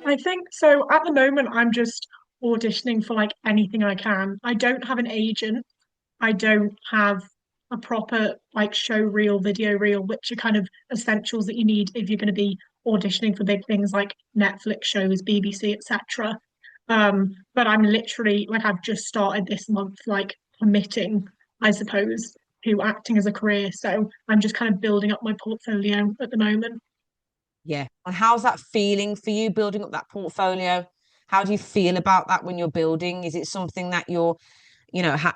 I think so. At the moment, I'm just auditioning for like anything I can. I don't have an agent. I don't have a proper like show reel, video reel, which are kind of essentials that you need if you're going to be auditioning for big things like Netflix shows, BBC, etc. But I'm literally like I've just started this month like committing, I suppose, to acting as a career. So I'm just kind of building up my portfolio at the moment. Yeah. And how's that feeling for you building up that portfolio? How do you feel about that when you're building? Is it something that you're,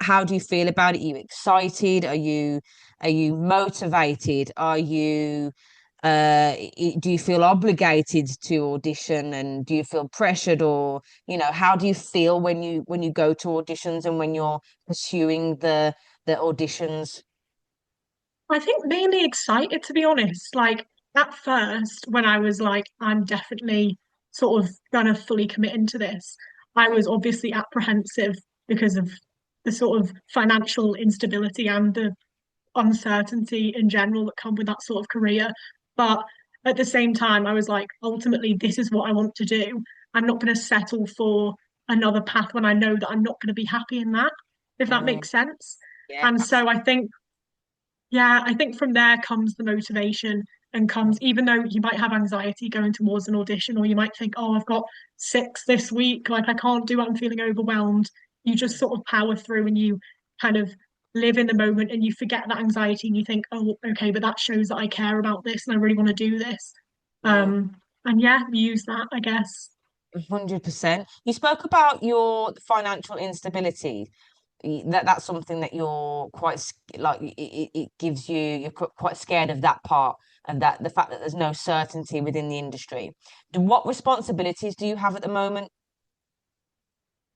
how do you feel about it? Are you excited? Are you motivated? Do you feel obligated to audition, and do you feel pressured, or how do you feel when you go to auditions and when you're pursuing the auditions? I think mainly excited to be honest. Like at first, when I was like, I'm definitely sort of gonna fully commit into this, I was obviously apprehensive because of the sort of financial instability and the uncertainty in general that come with that sort of career. But at the same time, I was like, ultimately, this is what I want to do. I'm not going to settle for another path when I know that I'm not going to be happy in that, if that Mm, makes sense. yeah, And so absolutely. I think yeah, I think from there comes the motivation and comes, even though you might have anxiety going towards an audition, or you might think, oh, I've got six this week, like I can't do it, I'm feeling overwhelmed. You just sort of power through and you kind of live in the moment and you forget that anxiety and you think, oh, okay, but that shows that I care about this and I really want to do this. Mm. Um, and yeah, use that, I guess. 100%. You spoke about your financial instability. That's something that you're quite like it gives you, you're quite scared of that part, and that the fact that there's no certainty within the industry. What responsibilities do you have at the moment?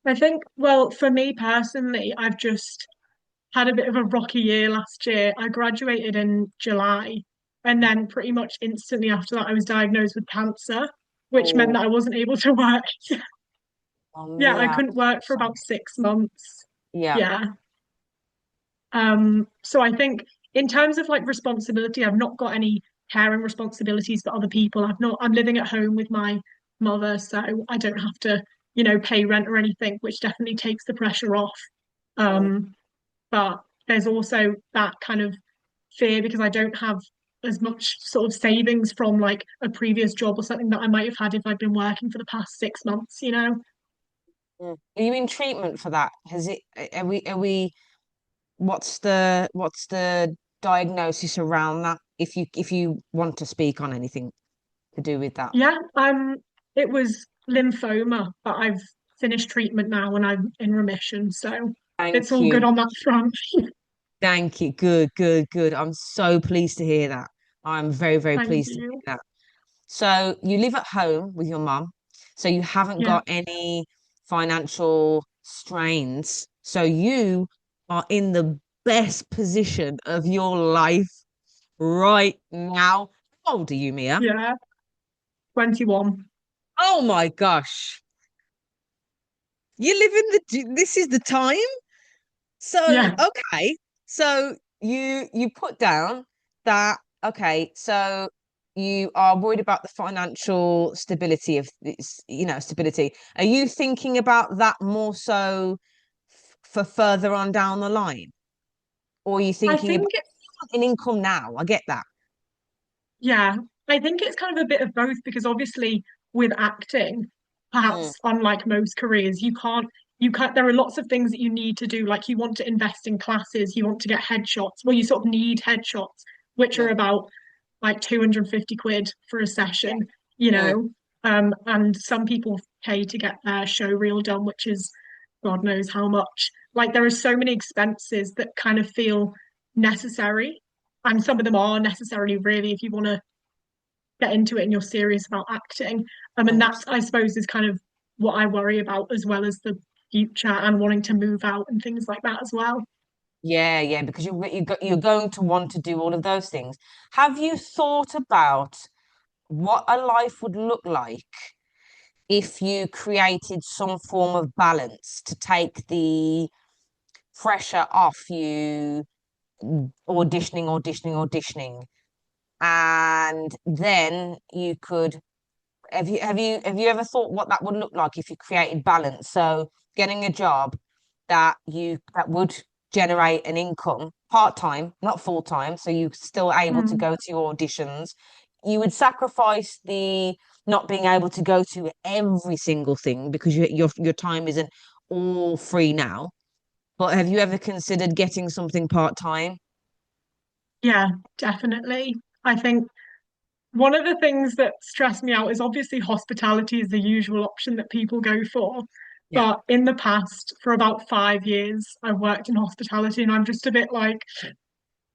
I think, well, for me personally, I've just had a bit of a rocky year last year. I graduated in July, and then pretty much instantly after that, I was diagnosed with cancer, which meant Oh, that I wasn't able to work. Yeah, I yeah. couldn't work for about 6 months. Yeah. Yeah. So I think in terms of like responsibility, I've not got any caring responsibilities for other people. I'm living at home with my mother, so I don't have to, pay rent or anything, which definitely takes the pressure off. Mm. Um, but there's also that kind of fear because I don't have as much sort of savings from like a previous job or something that I might have had if I'd been working for the past 6 months. Mm. Are you in treatment for that? Has it, are we, what's the diagnosis around that? If you want to speak on anything to do with that. Yeah, it was lymphoma, but I've finished treatment now and I'm in remission, so it's Thank all good you. on that front. Thank you. Good, good, good. I'm so pleased to hear that. I'm very, very Thank pleased to you. hear that. So you live at home with your mum, so you haven't Yeah, got any financial strains. So you are in the best position of your life right now. How old are you, Mia? yeah, 21. Oh my gosh. You live in this is the time. So, Yeah, okay. So you put down that, okay, so you are worried about the financial stability of this, stability. Are you thinking about that more so for further on down the line? Or are you I thinking about think an income now? I get that. yeah, I think it's kind of a bit of both because obviously with acting, Mm, perhaps unlike most careers, you can't there are lots of things that you need to do. Like you want to invest in classes, you want to get headshots. Well, you sort of need headshots, which are mm, about like 250 quid for a yeah. session, Mm, and some people pay to get their show reel done, which is God knows how much. Like there are so many expenses that kind of feel necessary and some of them are necessarily really if you want to get into it and you're serious about acting. And that's 100%. I suppose is kind of what I worry about as well as the future and wanting to move out and things like that as well. Yeah, yeah, because you're going to want to do all of those things. Have you thought about what a life would look like if you created some form of balance to take the pressure off you auditioning, auditioning, auditioning, and then you could Have you ever thought what that would look like if you created balance? So getting a job that would generate an income part-time, not full-time, so you're still able to Mm, go to your auditions. You would sacrifice the not being able to go to every single thing because your time isn't all free now. But have you ever considered getting something part-time? yeah, definitely. I think one of the things that stress me out is obviously hospitality is the usual option that people go for. Yeah. But in the past, for about 5 years, I've worked in hospitality and I'm just a bit like,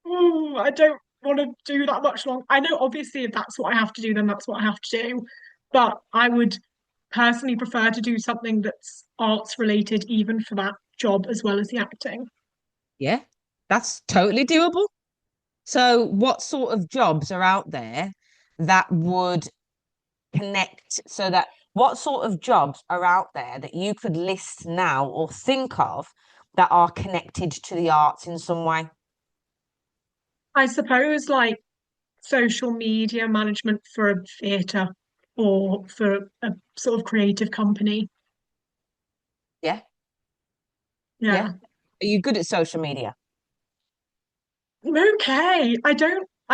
oh, I don't want to do that much long. I know obviously if that's what I have to do, then that's what I have to do. But I would personally prefer to do something that's arts related, even for that job as well as the acting. Yeah, that's totally doable. So, what sort of jobs are out there that would connect so that what sort of jobs are out there that you could list now or think of that are connected to the arts in some way? I suppose like social media management for a theatre or for a sort of creative company. Yeah, yeah. Yeah. Are you good at social media? Okay. I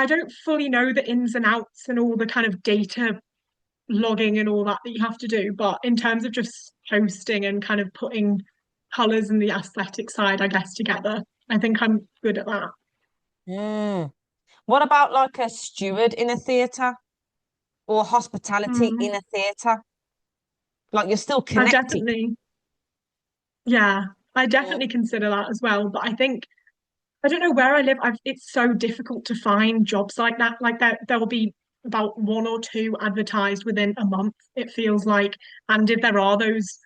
don't fully know the ins and outs and all the kind of data logging and all that you have to do, but in terms of just posting and kind of putting colours and the aesthetic side, I guess, together, I think I'm good at that. Mm. What about like a steward in a theatre or hospitality Hmm. in a theatre? Like you're still I connected. definitely, yeah, I Mm. definitely consider that as well. But I think I don't know where I live. It's so difficult to find jobs like that. Like there will be about one or two advertised within a month, it feels like. And if there are those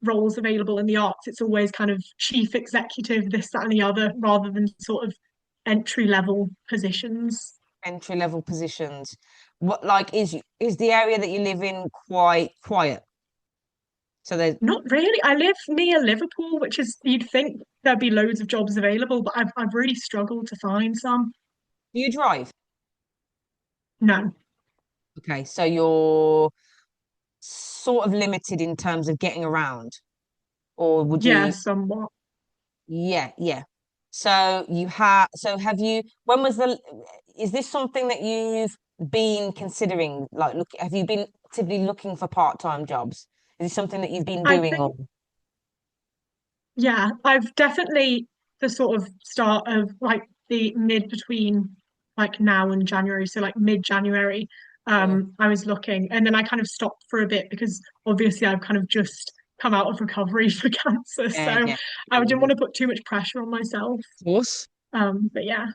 roles available in the arts, it's always kind of chief executive, this, that, and the other, rather than sort of entry level positions. Entry level positions. What like is the area that you live in quite quiet? So there's Not really. I live near Liverpool, which is you'd think there'd be loads of jobs available, but I've really struggled to find some. do you drive? No. Okay, so you're sort of limited in terms of getting around, or would Yeah, you? somewhat. Yeah, yeah. So have you, when was is this something that you've been considering? Like, have you been actively looking for part-time jobs? Is this something that you've been I doing or? think Yeah, I've definitely the sort of start of like the mid between like now and January, so like mid-January, Mm, I was looking and then I kind of stopped for a bit because obviously I've kind of just come out of recovery for cancer. yeah, So yeah. I didn't want to put too much pressure on myself. Of course. But yeah.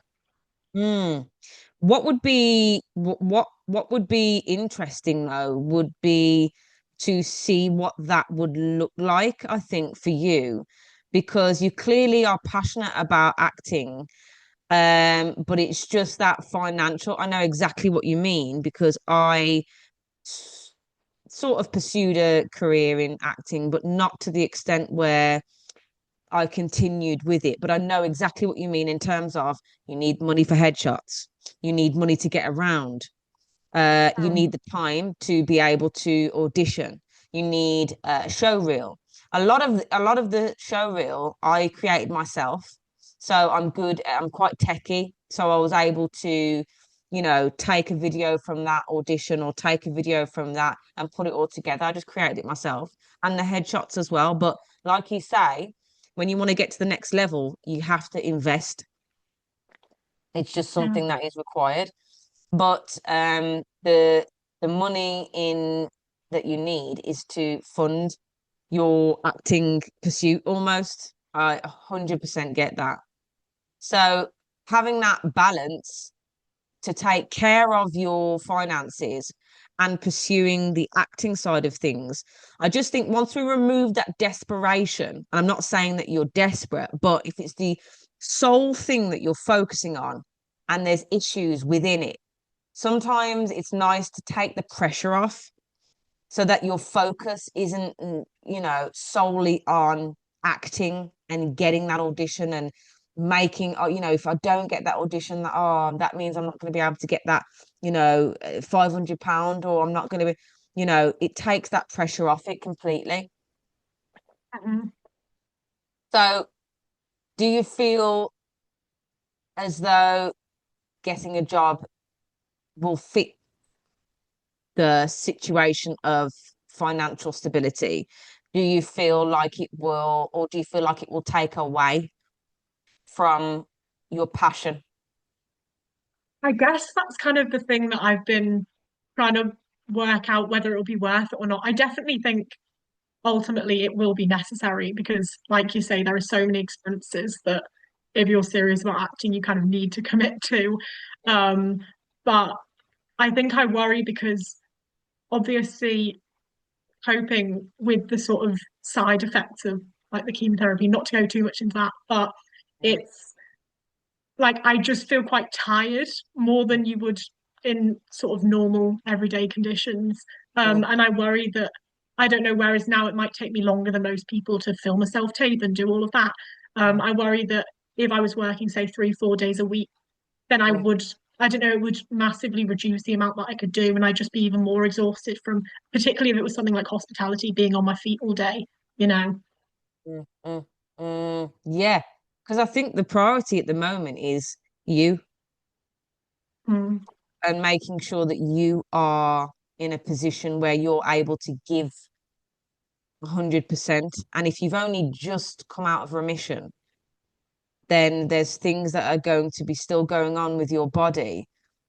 Mm. What would be interesting though would be to see what that would look like, I think, for you, because you clearly are passionate about acting. But it's just that financial. I know exactly what you mean because sort of pursued a career in acting, but not to the extent where I continued with it. But I know exactly what you mean in terms of you need money for headshots, you need money to get around, you need Um, the time to be able to audition, you need a show reel. A lot of the show reel I created myself, so I'm quite techie, so I was able to take a video from that audition or take a video from that and put it all together. I just created it myself and the headshots as well. But like you say, when you want to get to the next level, you have to invest. It's just yeah. something that is required. But the money in that you need is to fund your acting pursuit almost. I 100% get that. So having that balance to take care of your finances and pursuing the acting side of things. I just think once we remove that desperation, and I'm not saying that you're desperate, but if it's the sole thing that you're focusing on and there's issues within it, sometimes it's nice to take the pressure off so that your focus isn't, solely on acting and getting that audition and making, oh, if I don't get that audition, that means I'm not going to be able to get that, £500, or I'm not going to be. it takes that pressure off it completely. Mhm. So, do you feel as though getting a job will fit the situation of financial stability? Do you feel like it will, or do you feel like it will take away from your passion? I guess that's kind of the thing that I've been trying to work out whether it'll be worth it or not. I definitely think ultimately it will be necessary because, like you say, there are so many expenses that if you're serious about acting, you kind of need to commit to. Um, but I think I worry because obviously coping with the sort of side effects of like the chemotherapy, not to go too much into that, but it's like I just feel quite tired more than you would in sort of normal everyday conditions. Mm, And I worry that I don't know, whereas now it might take me longer than most people to film a self-tape and do all of that. mm, I worry that if I was working, say, 3, 4 days a week, then I mm, would, I don't know, it would massively reduce the amount that I could do, and I'd just be even more exhausted from, particularly if it was something like hospitality, being on my feet all day, you know. mm, yeah, because I think the priority at the moment is you Mm, and making sure that you are in a position where you're able to give 100%. And if you've only just come out of remission, then there's things that are going to be still going on with your body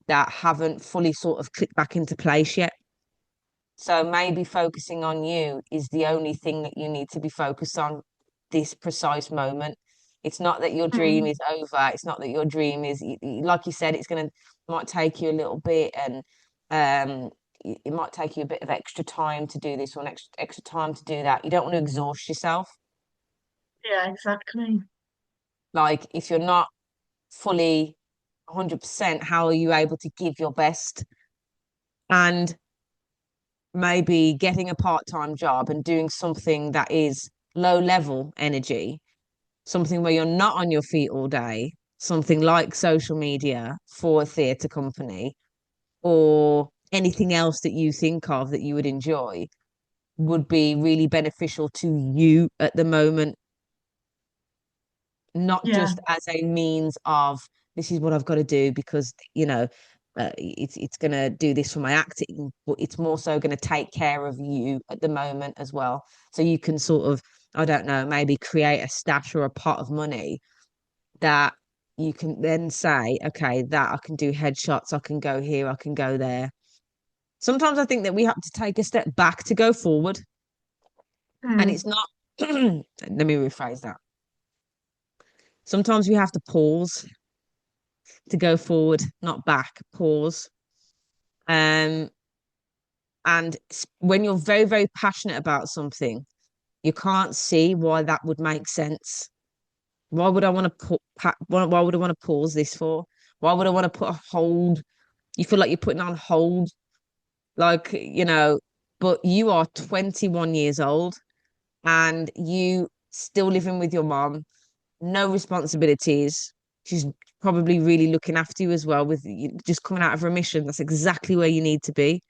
that haven't fully sort of clicked back into place yet. So maybe focusing on you is the only thing that you need to be focused on this precise moment. It's not that your dream mm, is over. It's not that your dream is, like you said, it's gonna might take you a little bit, and it might take you a bit of extra time to do this or an extra time to do that. You don't want to exhaust yourself. yeah, exactly. Like if you're not fully 100%, how are you able to give your best? And maybe getting a part-time job and doing something that is low level energy, something where you're not on your feet all day, something like social media for a theatre company or anything else that you think of that you would enjoy would be really beneficial to you at the moment, not Yeah, just as a means of this is what I've got to do because it's gonna do this for my acting, but it's more so gonna take care of you at the moment as well. So you can sort of, I don't know, maybe create a stash or a pot of money that you can then say, okay, that I can do headshots, I can go here, I can go there. Sometimes I think that we have to take a step back to go forward, and mm, it's not. Let me rephrase that. Sometimes we have to pause to go forward, not back, pause. Um, and when you're very, very passionate about something, you can't see why that would make sense. Why would I want to why would I want to pause this for? Why would I want to put a hold? You feel like you're putting on hold, like, but you are 21 years old and you still living with your mom, no responsibilities. She's probably really looking after you as well with you just coming out of remission. That's exactly where you need to be.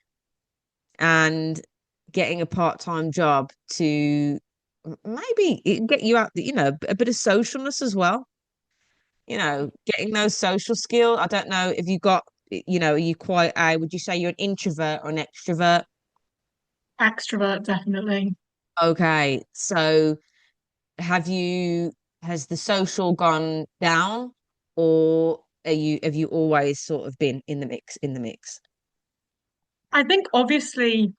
And getting a part-time job to maybe get you out, a bit of socialness as well. Getting those social skills. I don't know if you got, are you quite would you say you're an introvert or an extrovert? extrovert, definitely. Okay. So have you, has the social gone down, or have you always sort of been in the mix? I think obviously,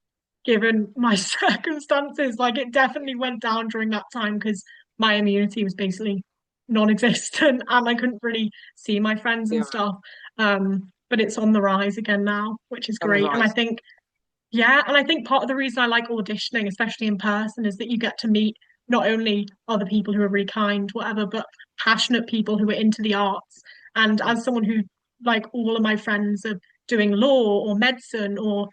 given my circumstances, like it definitely went down during that time because my immunity was basically non-existent and I couldn't really see my friends and You're stuff. But it's on the rise again now, which is on the great. And I rise. think, yeah, and I think part of the reason I like auditioning, especially in person, is that you get to meet not only other people who are really kind, whatever, but passionate people who are into the arts. And as someone who, like, all of my friends are doing law or medicine or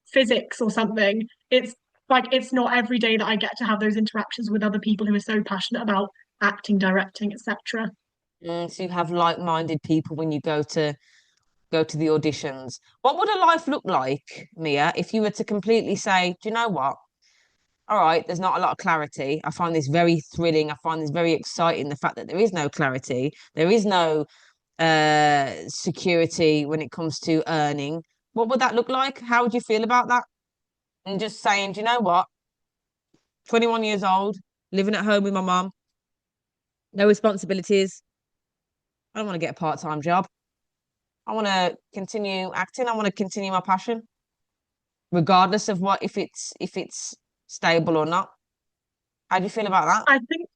physics or something, it's like it's not every day that I get to have those interactions with other people who are so passionate about acting, directing, etc. So you have like-minded people when you go to go to the auditions. What would a life look like, Mia, if you were to completely say, do you know what? All right, there's not a lot of clarity. I find this very thrilling. I find this very exciting. The fact that there is no clarity, there is no security when it comes to earning. What would that look like? How would you feel about that? And just saying, do you know what? 21 years old, living at home with my mum, no responsibilities. I don't want to get a part-time job. I want to continue acting. I want to continue my passion, regardless of what if it's stable or not. How do you feel about that? I think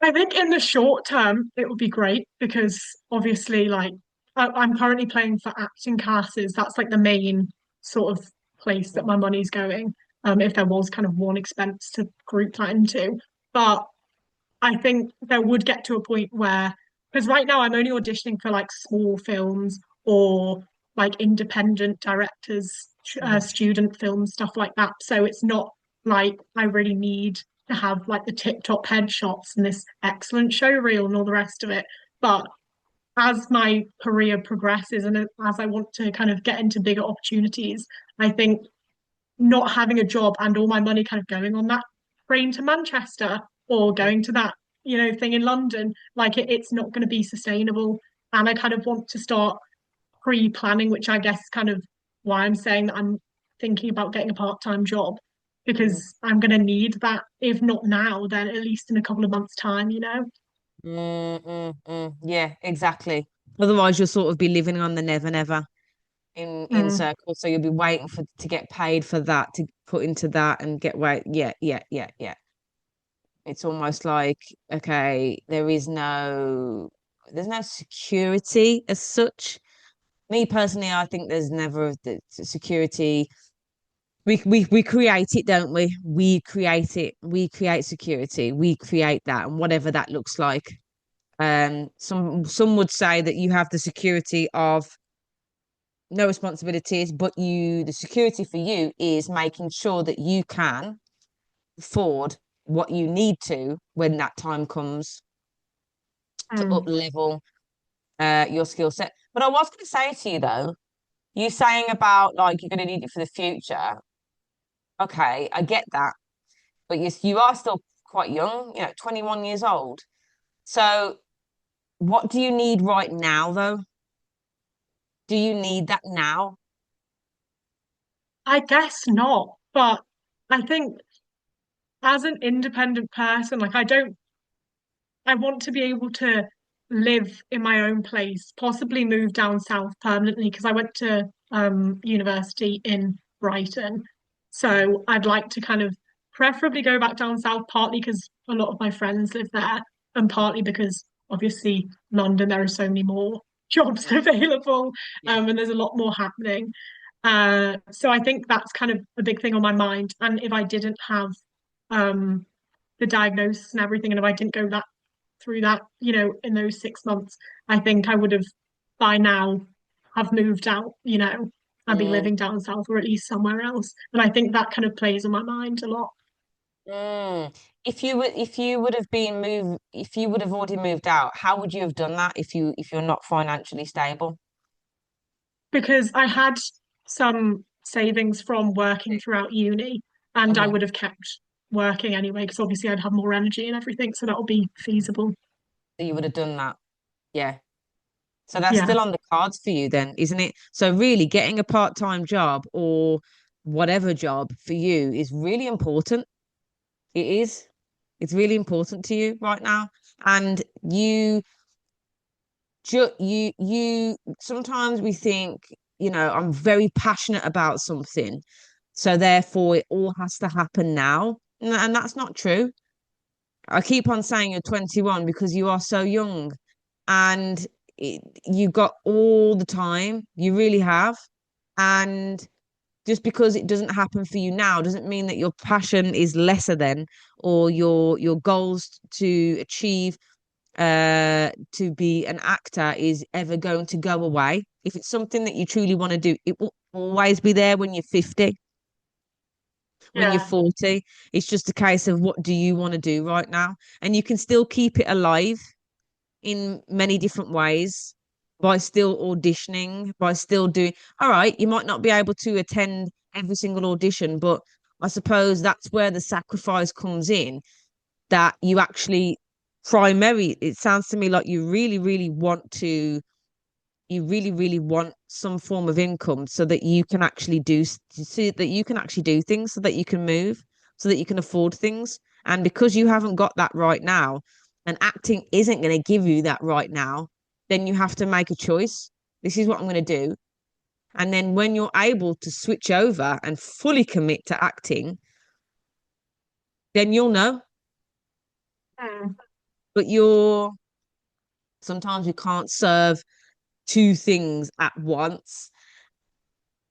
I think in the short term it would be great because obviously like I'm currently playing for acting classes. That's like the main sort of place that my money's going. If there was kind of one expense to group that into. But I think there would get to a point where, because right now I'm only auditioning for like small films or like independent directors, Mhm. student films, stuff like that. So it's not like I really need to have like the TikTok headshots and this excellent show reel and all the rest of it. But as my career progresses and as I want to kind of get into bigger opportunities, I think not having a job and all my money kind of going on that train to Manchester or going to that, thing in London, like it's not going to be sustainable. And I kind of want to start pre-planning, which I guess is kind of why I'm saying that I'm thinking about getting a part-time job Mm, because I'm going to need that, if not now, then at least in a couple of months' time. yeah, exactly. Otherwise, you'll sort of be living on the never never in Mm. circles. So you'll be waiting for to get paid for that to put into that and get wait. Yeah, yeah, yeah, yeah. It's almost like, okay, there's no security as such. Me personally, I think there's never the security. We create it, don't we? We create it. We create security. We create that, and whatever that looks like. Some would say that you have the security of no responsibilities, but the security for you is making sure that you can afford what you need to when that time comes to up Mm. level your skill set. But I was going to say to you though, you saying about like you're going to need it for the future. Okay, I get that, but you are still quite young, 21 years old. So what do you need right now though? Do you need that now? I guess not, but I think as an independent person, like I want to be able to live in my own place, possibly move down south permanently because I went to university in Brighton. So I'd like to kind of preferably go back down south, partly because a lot of my friends live there, and partly because obviously London, there are so many more jobs available, Yeah. and there's a lot more happening. So I think that's kind of a big thing on my mind. And if I didn't have um the diagnosis and everything, and if I didn't go that through that, in those 6 months, I think I would have by now have moved out, and be Mm, living down south or at least somewhere else. And I think that kind of plays on my mind a lot mm. If you would have already moved out, how would you have done that if you're not financially stable? because I had some savings from working throughout uni and I Uh-huh. would have kept working anyway because obviously I'd have more energy and everything, so that would be feasible. So you would have done that. Yeah. So that's Yeah. still on the cards for you then, isn't it? So really getting a part-time job or whatever job for you is really important. It is. It's really important to you right now. And you sometimes we think, I'm very passionate about something, so therefore it all has to happen now. And that's not true. I keep on saying you're 21 because you are so young and you got all the time. You really have. And just because it doesn't happen for you now doesn't mean that your passion is lesser than or your goals to achieve to be an actor is ever going to go away. If it's something that you truly want to do, it will always be there when you're 50, when you're Yeah. 40. It's just a case of what do you want to do right now? And you can still keep it alive in many different ways. by still auditioning, by still doing, all right, you might not be able to attend every single audition, but I suppose that's where the sacrifice comes in, that you actually primary, it sounds to me like you really, really want some form of income so that you can actually so that you can actually do things, so that you can move, so that you can afford things. And because you haven't got that right now, and acting isn't going to give you that right now, then you have to make a choice. This is what I'm going to do. And then when you're able to switch over and fully commit to acting, then you'll know. Mm. But you're sometimes you can't serve two things at once.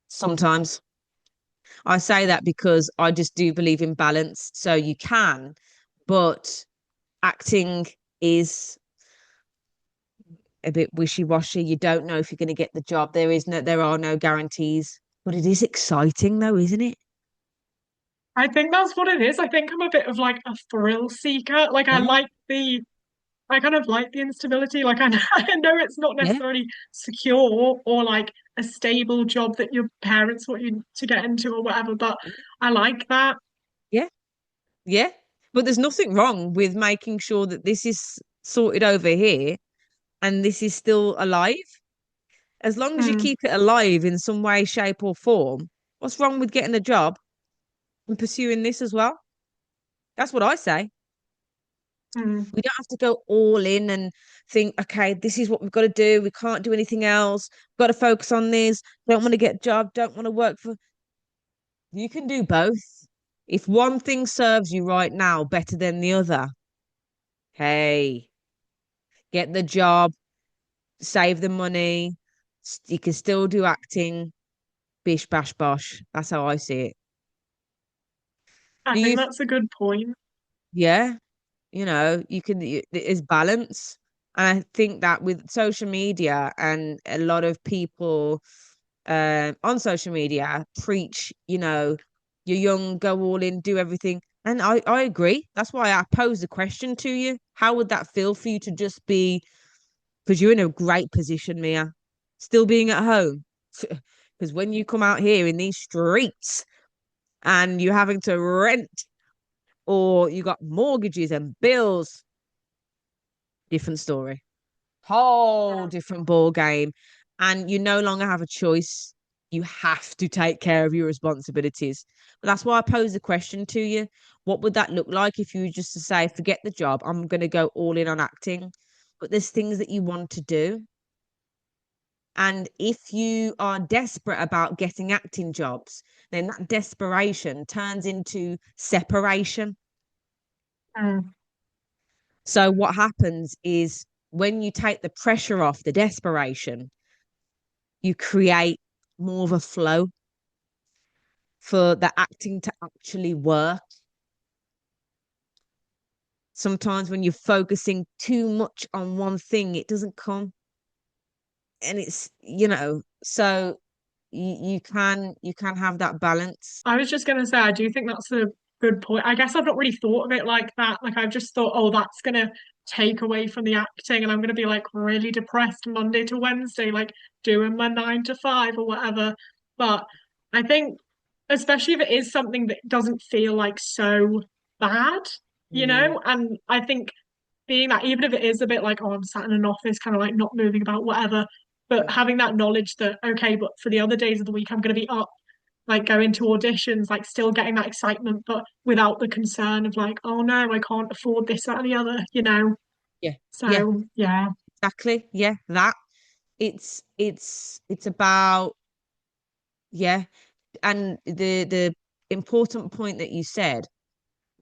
Sometimes I say that because I just do believe in balance. So you can, but acting is a bit wishy-washy. You don't know if you're going to get the job. There are no guarantees, but it is exciting though, isn't it? I think that's what it is. I think I'm a bit of like a thrill seeker. Like Yeah, I kind of like the instability. Like I know, I know it's not yeah, necessarily secure or like a stable job that your parents want you to get into or whatever, but I like that. yeah, yeah. But there's nothing wrong with making sure that this is sorted over here and this is still alive. As long as you Mm, keep it alive in some way, shape, or form, what's wrong with getting a job and pursuing this as well? That's what I say. mm. We don't have to go all in and think, okay, this is what we've got to do. We can't do anything else. We've got to focus on this. Don't want to get a job. Don't want to work for. You can do both. If one thing serves you right now better than the other, hey, get the job, save the money. You can still do acting. Bish, bash, bosh. That's how I see it. I Do think you? that's a good point. Yeah. You can there's balance, and I think that with social media and a lot of people on social media preach, you're young, go all in, do everything, and I agree. That's why I posed the question to you. How would that feel for you to just be, because you're in a great position, Mia, still being at home? Because when you come out here in these streets and you're having to rent, or you got mortgages and bills, different story, whole different ball game, and you no longer have a choice. You have to take care of your responsibilities. But that's why I pose the question to you. What would that look like if you were just to say, forget the job, I'm going to go all in on acting? But there's things that you want to do. And if you are desperate about getting acting jobs, then that desperation turns into separation. Mm. So what happens is when you take the pressure off the desperation, you create more of a flow for the acting to actually work. Sometimes when you're focusing too much on one thing, it doesn't come. And so you can have that balance. I was just gonna say, I do think that's a good point. I guess I've not really thought of it like that. Like I've just thought, oh, that's gonna take away from the acting, and I'm gonna be like really depressed Monday to Wednesday, like doing my 9 to 5 or whatever. But I think, especially if it is something that doesn't feel like so bad, Mm, and I think being that even if it is a bit like, oh, I'm sat in an office, kind of like not moving about, whatever, but yeah, having that knowledge that, okay, but for the other days of the week, I'm going to be up, like going to auditions, like still getting that excitement, but without the concern of like, oh no, I can't afford this, that, and the other. yeah, yeah, So, yeah. exactly. Yeah, that it's about, yeah. And the important point that you said,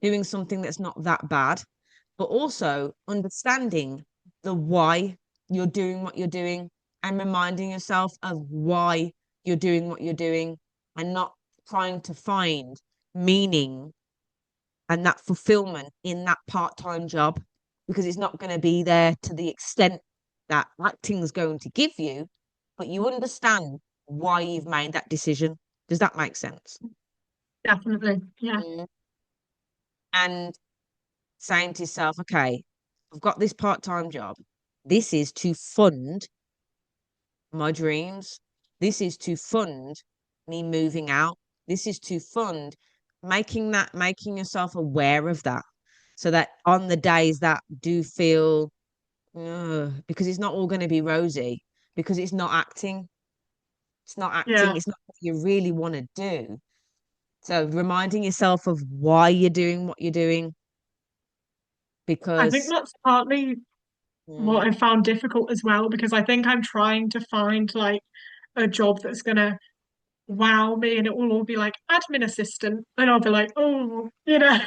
doing something that's not that bad, but also understanding the why you're doing what you're doing, and reminding yourself of why you're doing what you're doing, and not trying to find meaning and that fulfillment in that part-time job, because it's not going to be there to the extent that acting's going to give you, but you understand why you've made that decision. Does that make sense? Definitely. Yeah. Mm. And saying to yourself, okay, I've got this part-time job. This is to fund my dreams. This is to fund me moving out. This is to fund making yourself aware of that so that on the days that do feel, because it's not all going to be rosy, because it's not acting, Yeah. it's not what you really want to do. So reminding yourself of why you're doing what you're doing, I think because that's partly what mm, I found difficult as well, because I think I'm trying to find like a job that's gonna wow me and it will all be like admin assistant and I'll be like, oh, yeah,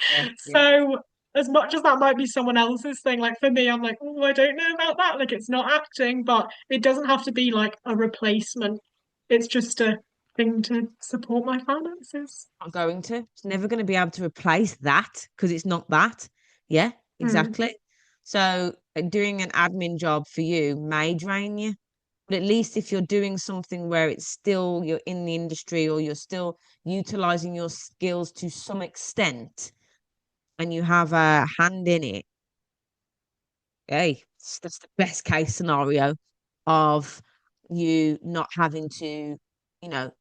yeah, So as much as that might be someone else's thing, like for me, I'm like, oh, I don't know about that. Like it's not acting, but it doesn't have to be like a replacement. It's just a thing to support my finances. not going to. It's never going to be able to replace that because it's not that. Yeah, Mm, exactly. So doing an admin job for you may drain you, but at least if you're doing something where it's still you're in the industry or you're still utilizing your skills to some extent and you have a hand in it, hey, that's the best case scenario of you not having to,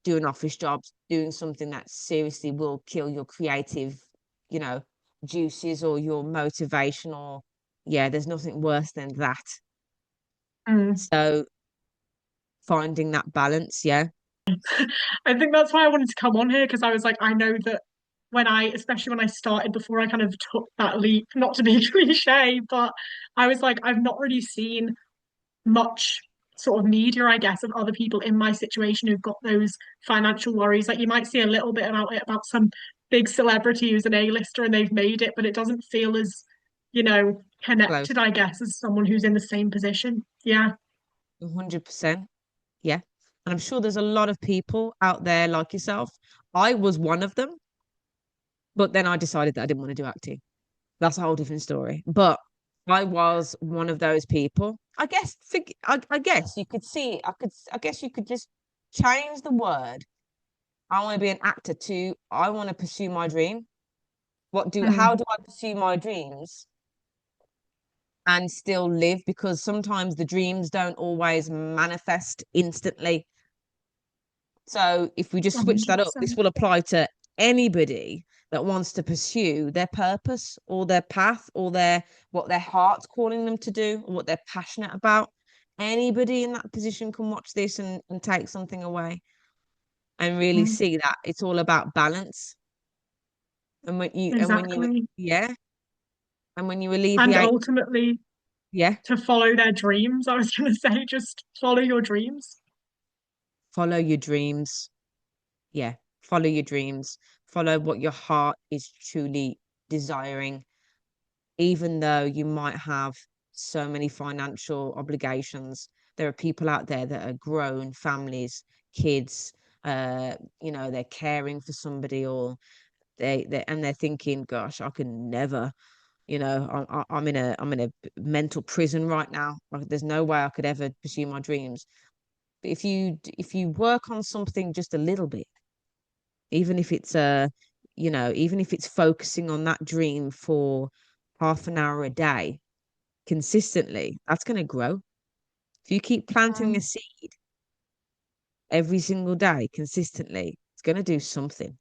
do an office job, doing something that seriously will kill your creative, you know, juices or your motivation or yeah, there's nothing worse than that. mm. So finding that balance, yeah. I think that's why I wanted to come on here because I was like, I know that especially when I started, before I kind of took that leap, not to be cliche, but I was like, I've not really seen much sort of media, I guess, of other people in my situation who've got those financial worries. Like you might see a little bit about it about some big celebrity who's an A-lister and they've made it, but it doesn't feel as, Close. connected, I guess, as someone who's in the same position. Yeah. 100%. Yeah. And I'm sure there's a lot of people out there like yourself. I was one of them, but then I decided that I didn't want to do acting. That's a whole different story. But I was one of those people. I guess you could see. I guess you could just change the word. I want to be an actor to I want to pursue my dream. How Mm, do I pursue my dreams and still live? Because sometimes the dreams don't always manifest instantly. So if we just switch that up, this 100%. will apply to anybody that wants to pursue their purpose or their path or what their heart's calling them to do or what they're passionate about. Anybody in that position can watch this and take something away and really Mm, see that it's all about balance. And when you exactly. yeah, and when you And alleviate, ultimately, yeah, to follow their dreams, I was going to say, just follow your dreams. follow your dreams. Yeah, follow your dreams. Follow what your heart is truly desiring even though you might have so many financial obligations, there are people out there that are grown families, kids, they're caring for somebody or they're thinking, gosh, I can never, I'm in a mental prison right now. Like, there's no way I could ever pursue my dreams. But if you work on something just a little bit, even if it's even if it's focusing on that dream for half an hour a day consistently, that's going to grow. If you keep planting a Mm, seed every single day consistently, it's going to do something.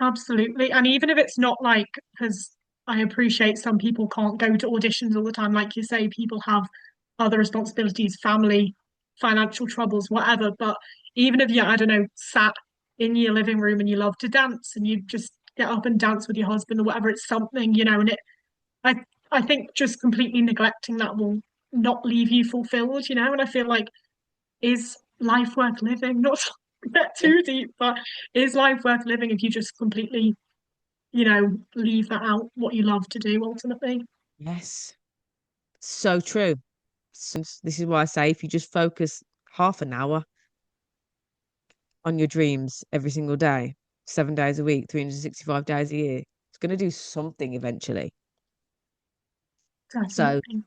absolutely. And even if it's not like, because I appreciate some people can't go to auditions all the time, like you say, people have other responsibilities, family, financial troubles, whatever. But even if you, I don't know, sat in your living room and you love to dance and you just get up and dance with your husband or whatever, it's something, and I, I think just completely neglecting that will not leave you fulfilled, and I feel like, is life worth living? Not to get Yeah. too deep, but is life worth living if you just completely, leave that out, what you love to do ultimately? Yes. So true. So, this is why I say if you just focus half an hour on your dreams every single day, 7 days a week, 365 days a year, it's going to do something eventually. So, Definitely.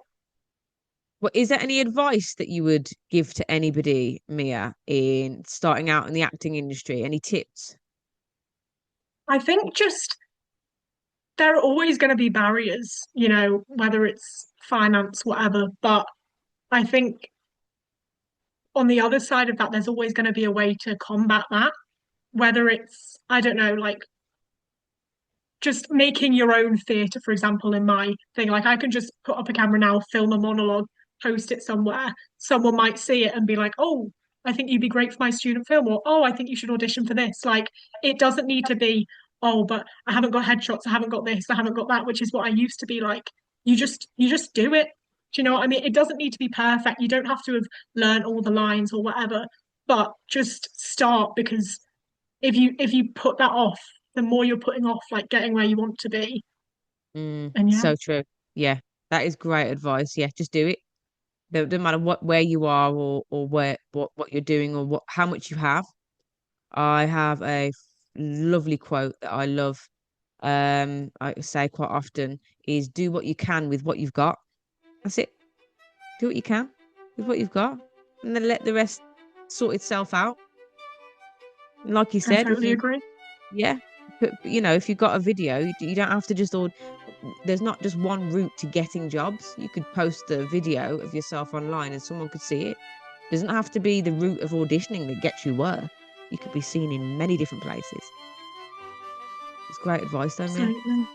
is there any advice that you would give to anybody, Mia, in starting out in the acting industry? Any tips? I think just there are always going to be barriers, whether it's finance, whatever. But I think on the other side of that, there's always going to be a way to combat that, whether it's, I don't know, like just making your own theatre, for example, in my thing. Like I can just put up a camera now, film a monologue, post it somewhere. Someone might see it and be like, oh, I think you'd be great for my student film, or oh, I think you should audition for this. Like it doesn't need to be, oh, but I haven't got headshots, I haven't got this, I haven't got that, which is what I used to be like. You just do it. Do you know what I mean? It doesn't need to be perfect. You don't have to have learned all the lines or whatever, but just start because if you put that off, the more you're putting off like getting where you want to be. And yeah, So true. Yeah, that is great advice. Yeah, just do it. Doesn't matter what where you are or where what you're doing or what how much you have. I have a lovely quote that I love. I say quite often is do what you can with what you've got. That's it. Do what you can with what you've got, and then let the rest sort itself out. And like you I said, if totally you agree. yeah, but if you've got a video, you don't have to just all. There's not just one route to getting jobs. You could post a video of yourself online, and someone could see it. Doesn't have to be the route of auditioning that gets you work. You could be seen in many different places. It's great advice, though, Mia. Absolutely.